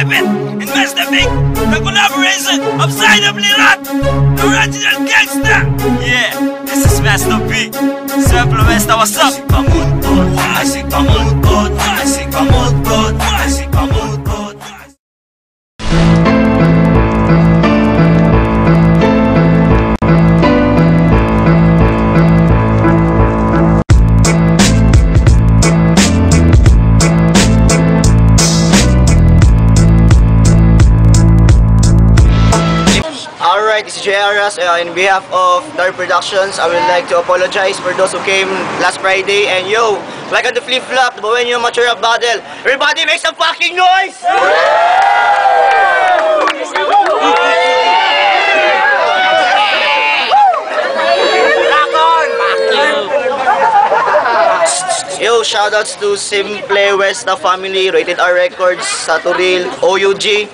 Rabbit and Master Big, the collaboration of Side of Lirat, the original gangster. Yeah, this is Master B. Simple Master, what's up? I see Pamut, I see Pamut, I see Pamut. Alright, this is JRS. In behalf of Dark Productions, I would like to apologize for those who came last Friday. And yo, like on the flip-flop, the Bohemian Mature Rap Battle, everybody make some fucking noise! Yo, shoutouts to Simple Westa Family, Rated R Records, Saturil, OUG,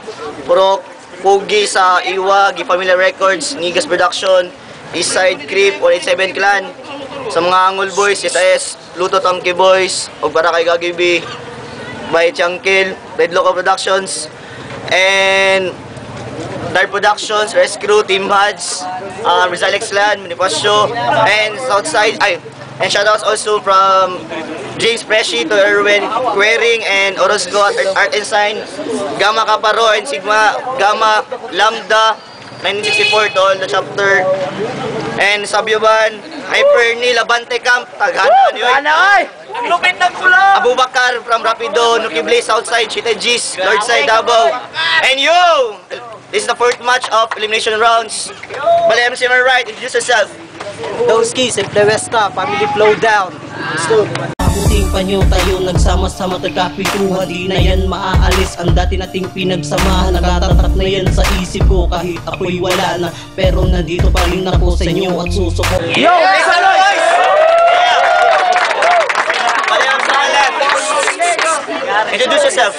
Purok, Pugi sa Iwa, Gifamilya Records, Nigas Production, Eastside Creep, 187 Clan, sa mga Angol Boys, SIS, Luto Tangke Boys, o para kay Gagibi, by Changkil, Red Loco Productions, and Dark Productions, Rescue, Team Hads, Rizalex Clan, Manifasyo, and Southside, and shoutouts also from James Preshi to Erwin Quering and Orozco at Art and Sign, Gamma Caparo and Sigma, Gamma, Lambda, 1964 to all the chapter, and Sabyoban, Hypernil, Abante Camp, Taghanan yun. Ang lupit ng kulo! Abubakar from Rapido, Nukible, Southside, Chita Gis, Northside, Davao. And yo! This is the fourth match of elimination rounds. Bale MC, am I right? Introduce yourself. Dowski, Simple Westa, Family Flow Down. Mabuting panyo tayo, nagsama-sama tagkapituhan. Di na yan maaalis, ang dati nating pinagsamahan. Nakatatak na yan sa isip ko kahit ako'y wala na. Pero nandito pa rin ako sa inyo at susuko. Yo! Make some noise! Introduce yourself.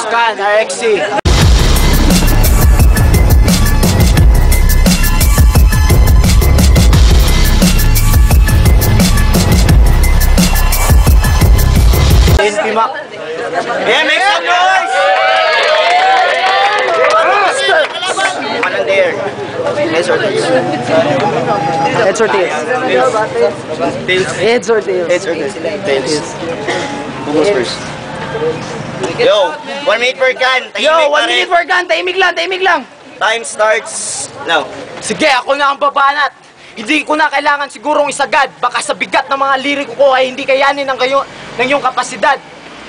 Scan, RXC. Yeah, make some noise! Walang there. Heads or tails? Heads or tails? Tails. Heads or tails? Heads or tails? Tails. Who goes first? Yo, 1 minute per can. Yo, 1 minute per can. Tahimik lang, tahimik lang. Time starts now. Sige, ako na ang babanat. Hindi ko na kailangan sigurong isagad. Baka sa bigat ng mga lirik ko ay hindi kayanin ng iyong kapasidad.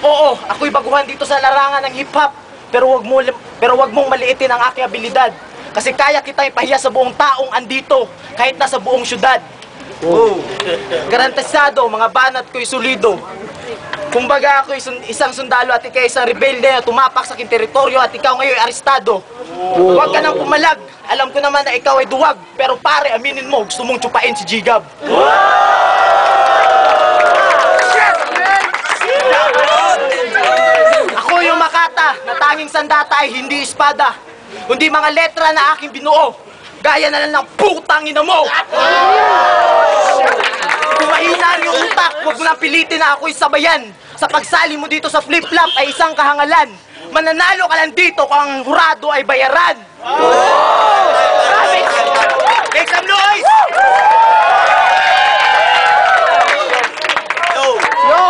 Oo, ako'y baguhan dito sa larangan ng hip-hop. Pero wag mong maliitin ang aking abilidad. Kasi kaya kita ipahiya sa buong taong andito, kahit nasa buong syudad. Garantisado, mga banat ko'y solido. Kumbaga ako'y isang sundalo at ikaw isang rebelde na tumapak sa aking teritoryo at ikaw ngayon arestado. Huwag ka nang pumalag. Alam ko naman na ikaw ay duwag. Pero pare, aminin mo, gusto mong tsupain si G-Gab. Ako yung makata na tanging sandata ay hindi espada, kundi mga letra na aking binuo. Gaya na lang ng putang ina mo. Kung mahina yung utak, huwag mo nang pilitin na ako'y sabayan. Sa pagsali mo dito sa flip-flop ay isang kahangalan. Mananalo ka lang dito kung ang hurado ay bayaran. Make some noise! Yo!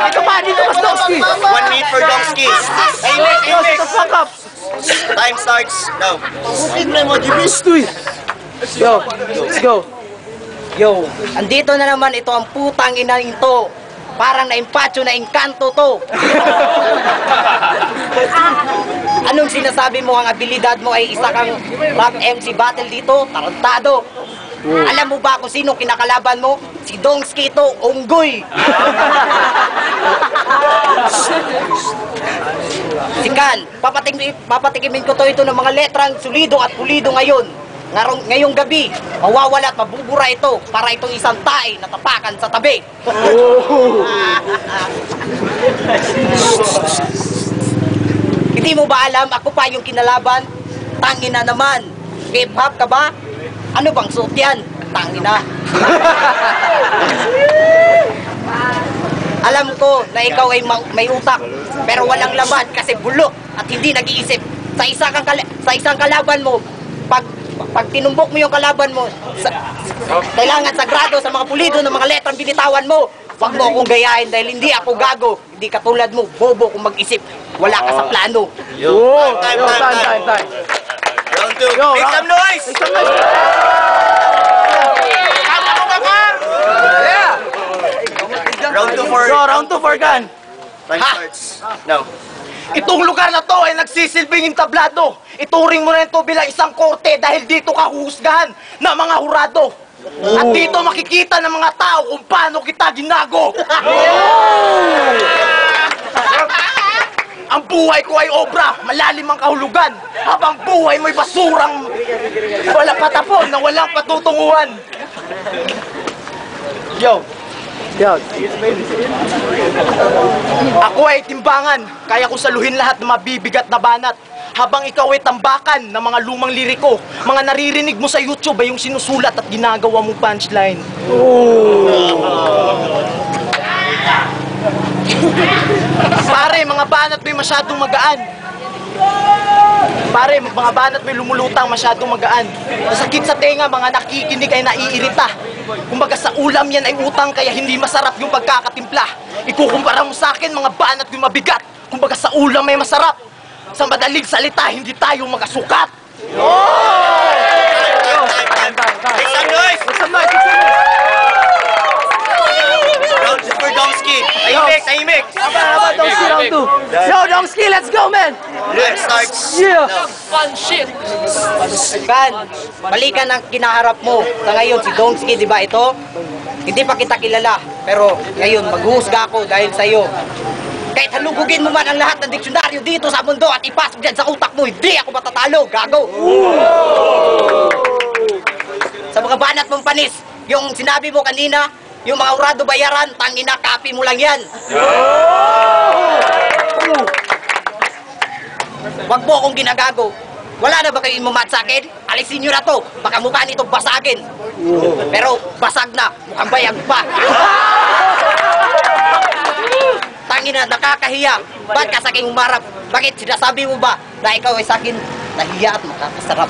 Dito pa Dowski! 1 minute for Dowski. Yo, sit the fuck up! Time starts now. Yo, let's go. Yo, andito na naman ito ang putang ina ito. Parang na-impacho na engkanto to. Anong sinasabi mo? Ang abilidad mo ay isa kang rap MC battle dito? Tarantado. Alam mo ba kung sino kinakalaban mo? Si Dowski to, unggoy. Sikal, papatikimin ko to ito ng mga letrang solido at pulido ngayon. Ngayong gabi, mawawala at mabubura ito para itong isang tae na tapakan sa tabi. Hindi mo ba alam, ako pa yung kinalaban? Tangina naman. Hip-hop ka ba? Ano bang suot yan? Tangina. Alam ko na ikaw ay may utak, pero walang laban kasi bulok at hindi nag-iisip. sa isang kalaban mo, pag tinumbok mo yung kalaban mo, kailangan sagrado sa mga pulido ng mga letrang binitawan mo. Huwag mo akong gayahin dahil hindi ako gago. Hindi katulad mo, bobo kung mag-isip. Wala ka sa plano. Time. Round 2. Make some noise! Round 2 for... So, round 2 for Kan. Time starts. No. Itong lugar na to ay nagsisilbing entablado. Ituring mo na ito bilang isang korte dahil dito ka huhusgahan ng mga hurado. At dito makikita ng mga tao kung paano kita ginago. Ang buhay ko ay obra, malalim ang kahulugan. Habang buhay mo'y basurang wala patapon na walang patutunguhan. Yo. Ako ay timbangan, kaya ko saluhin lahat ng mabibigat na banat. Habang ikaw ay tambakan ng mga lumang liriko, mga naririnig mo sa YouTube ay yung sinusulat at ginagawa mong punchline. Pare, mga banat mo'y masyadong magaan. Pare, mga banat may lumulutang masyadong magaan. Masakit sa tenga, mga nakikinig ay naiirita. Kumbaga sa ulam yan ay utang, kaya hindi masarap yung pagkakatimpla. Ikukumpara mo sa akin, mga banat yung mabigat. Kumbaga sa ulam ay masarap. Sa madaling salita, hindi tayo magasukat. Make some noise! Round 2 for Domsky. Tahimik. Haba, Domsky, round 2. Yo, Domsky, let's go, man! Time starts. Yeah. Kan, balikan ang kinaharap mo. Sa ngayon, si Domsky, di ba ito? Hindi pa kita kilala. Pero ngayon, maghuhusga ako dahil sa'yo. Kahit halugugin mo man ang lahat ng diksyonaryo dito sa mundo at ipasok dyan sa utak mo, hindi ako matatalo, gago! Sa mga banat mong panis, yung sinabi mo kanina, yung mga urado bayaran, tangina, copy mo lang yan. Wag mo akong ginagago. Wala na ba kayo imamat sa akin? Alisin nyo na to, baka mukha nito basagin. Pero basag na, mukhang bayag pa. Tangina, nakakahiya. Ba't ka sa aking umarap? Bakit sinasabi mo ba na ikaw ay sa akin nahiya at makakasarap?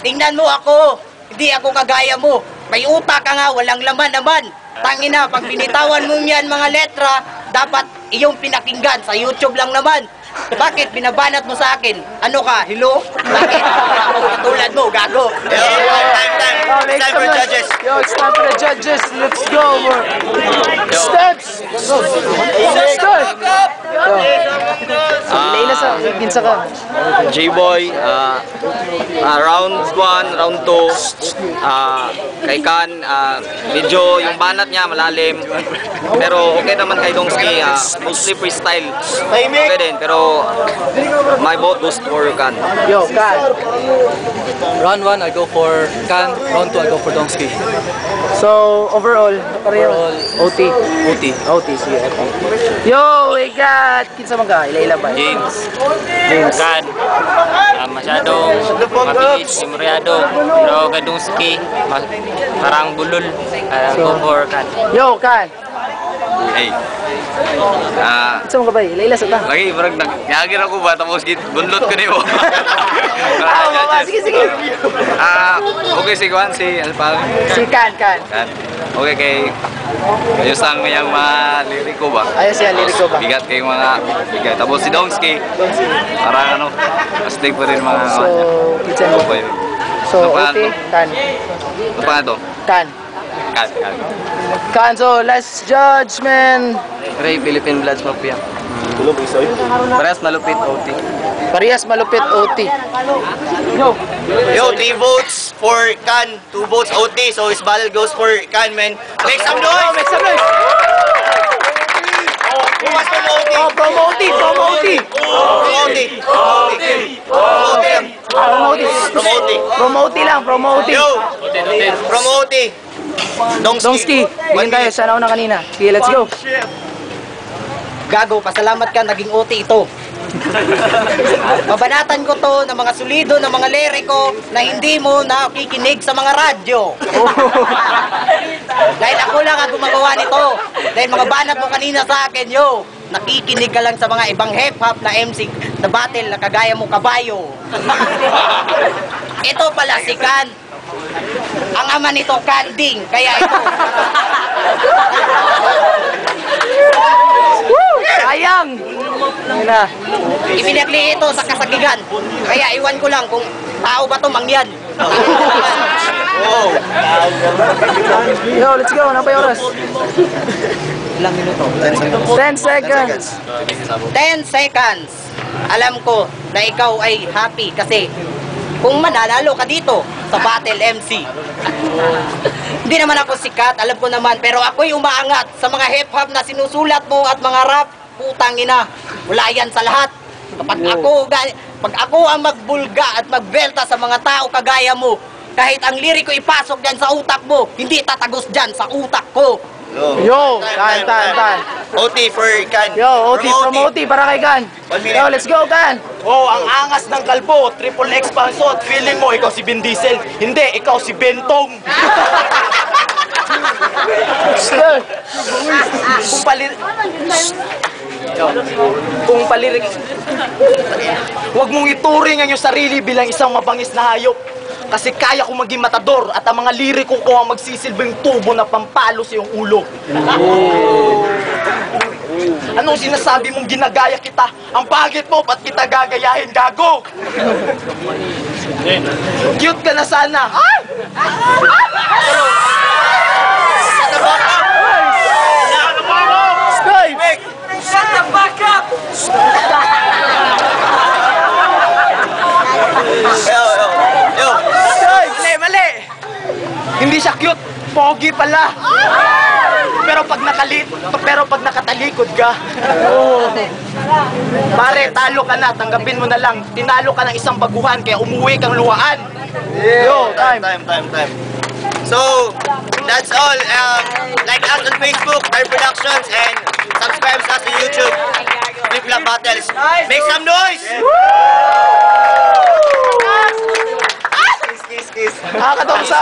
Tingnan mo ako. Hindi ako kagaya mo. May utak ka nga, walang laman naman. Tangina, pag binitawan mo yan mga letra, dapat iyong pinakinggan. Sa YouTube lang naman. Bakit binabanat mo sa akin? Ano ka, hello? Bakit? Ako katulad mo, gago. Time. It's time for judges. Yo, it's time for the judges. Let's go. Steps. Leila sa ginsa ka. J-Boy, round 1, round 2, kay Kan, medyo yung banat niya malalim, pero okay naman kay Domsky, mostly freestyle, okay din, pero my vote goes for Kan. Yo, Kan. Round 1, I go for Kan. Round 2, I go for Domsky. So, overall, OT. Sige. Yo, we got kinsa man ka? Ila ba? James. Kan. Masyadong mabilis, memoryado. Pero kay Domsky, parang bulol. Go for Kan. Yo, Kan. Hey. Kinsa man ka ba? Ila sa ta. Lagi, parang nagyagir ako ba, tapos bunlot ko niyo. Sige. Okay, si Juan, si Alpal. Si Kan. Okay, kay ayos ang mayang mga liriko ba? Ayos yan, liriko ba? Bigat kayong mga bigat. Tapos si Domsky, parang ano, astig pa rin mga So, kinsa mo? okay. So, OT, Kan. Ano pa nga to? Kan. Kan, so last judgment. Ray, Philippine Bloods Mafia. Parehas malupit, OT. Parehas malupit OT. Yo. Yo, 3 votes for Kan, 2 votes OT, so his battle goes for Kan, man. Make some noise! Make some noise. Who was from OT? From OT. From OT. Yo! From OT. Domsky. Tingin tayo, sana una kanina. Okay, let's go. Gago, pasalamat ka, naging OT ito. Mabanatan ko to ng mga solido, ng mga liriko na hindi mo nakikinig sa mga radyo. Dahil ako lang ang gumagawa nito. Dahil mga banat mo kanina sa akin, yo. nakikinig ka lang sa mga ibang hip-hop na MC na battle na kagaya mo kabayo. Ito pala si Kan. Ang ama nito, Kanding. Kaya ito. Sayang! Ibinagli ito sa kasagigan. Kaya iwan ko lang kung tao ba to mangyan. Yo, let's go. Ano pa yung oras? Ilang minuto? 10 seconds. 10 seconds. Alam ko na ikaw ay happy kasi kung mananalo ka dito sa Battle MC. Hindi naman ako sikat, alam ko naman, pero ako'y umaangat sa mga hip-hop na sinusulat mo at mga rap. Putang ina, wala yan sa lahat. Pag ako ang magbulga at magbelta sa mga tao kagaya mo, kahit ang lirik ko ipasok dyan sa utak mo, hindi tatagos dyan sa utak ko. Yo, Kan. OT for Kan. Yo, OT from OT para kay Kan. 1 minute. Yo, let's go, Kan. Oh, ang angas ng kalbo, triple expansion. Feeling mo ikaw si Vin Diesel. Hindi, ikaw si Bentong. Kung palirik, huwag mong ituring ang iyong sarili bilang isang mabangis na hayop. Kasi kaya kong maging matador at ang mga liriko ko ang magsisilbing tubo na pampalo sa iyong ulo. Anong sinasabi mong ginagaya kita? Ang pangit mo, ba't kita gagayahin, gago? Cute ka na sana. Shut the fuck up! Mali! Hindi siya cute, pogi pala. Pero pag nakatalikod ka, pare, talo ka na, tanggapin mo na lang. Tinalo ka ng isang baguhan, kaya umuwi kang luwaan. Yo, time. So, that's all. Like us on Facebook, our productions, and subscribe to us on YouTube. Flip Flop Battles. Make some noise! Nakakatawa sa...